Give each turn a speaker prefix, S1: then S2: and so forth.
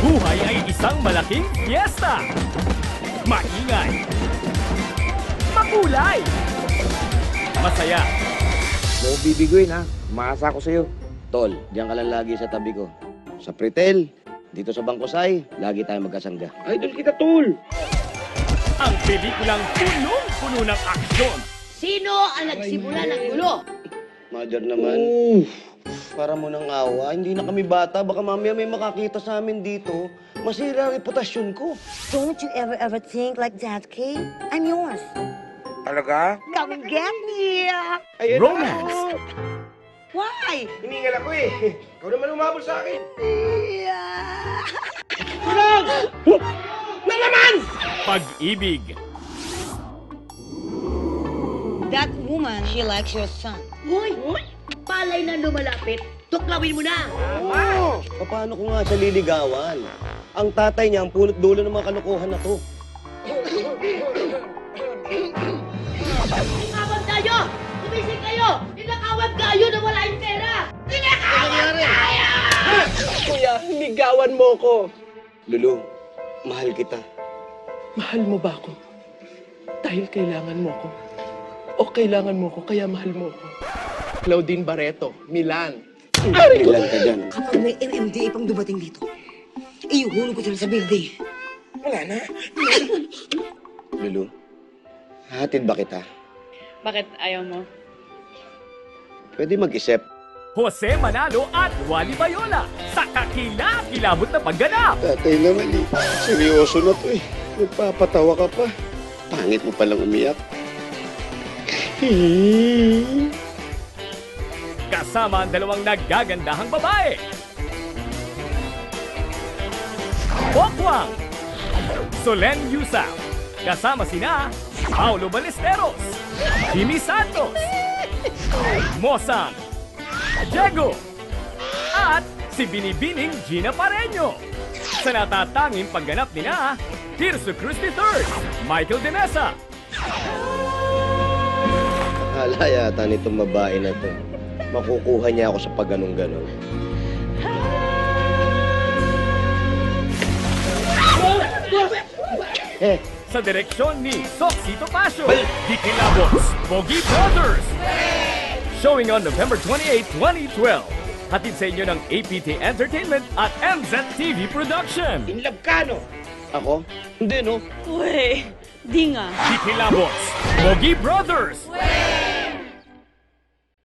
S1: Buhay ay isang malaking fiesta. Maingay. Makulay. Masaya.
S2: Huwag bibiguin ha. Maasa ako sa'yo. Tol, diyan ka lang lagi sa tabi ko. Sa Pretel, dito sa Bangkosay, lagi tayo magkasangga. Idol kita, Tol!
S1: Ang pelikulang punong-puno ng aksyon.
S3: Sino ang nagsimula ng gulo?
S2: Mother naman. Para mo ng awa, hindi na kami bata. Baka mamaya may makakita sa amin dito. Masira ang reputasyon ko.
S4: Don't you ever think like that, Kay? I'm yours.
S2: Talaga?
S4: Come and get me.
S1: Romance.
S4: Why?
S2: Hiningal ako eh. Ikaw naman umabol sa akin.
S1: Pag-ibig.
S4: That woman, she likes your son.
S3: Hoy! Palay na lumalapit. Tuklawin mo na!
S2: Oo! Paano ko nga siya liligawan? Ang tatay niya ang punot dulo ng mga kalokohan na to.
S3: Tinakawag tayo! Tumising kayo! Tinakawag tayo na wala yung pera! Tinakawag tayo!
S5: Kuya, ligawan mo ko.
S2: Lulu, mahal kita.
S5: Mahal mo ba ako? Dahil kailangan mo ko. O kailangan mo ko, kaya mahal mo ko. Claudine Barreto, Milan.
S2: Ilan ka dyan?
S4: Kapag may MMDA pang dumating dito, iuhulog ko sila sa building.
S5: Wala na.
S2: Lulu, hatid ba kita?
S6: Bakit ayaw mo?
S2: Pwede mag-isip.
S1: Jose Manalo at Wally Bayola sa kakilakilabot na pagganap.
S2: Tatay naman eh. Seryoso na to eh. Nagpapatawa ka pa. Pangit mo palang umiyak.
S1: Kasama ang dalawang naggagandahang babae. Pokwang, Solen Yusaf. Kasama sina Paulo Ballesteros, Jimmy Santos, Mosang, Diego, at si Binibining Gina Pareño. Sa natatanging pagganap nina Tirso Cruz III, Michael De Mesa,
S2: Akala yata nitong babae na to. Makukuha niya ako sa pagganong-ganon.
S1: sa direksyon ni Soxito Pasio, Dikilabos, Pogi Brothers. Showing on November 28, 2012. Hatid sa inyo ng APT Entertainment at MZTV Production.
S2: In love ka, no? Ako? Hindi, no?
S6: Uy, di nga.
S1: Dikilabos, Pogi Brothers.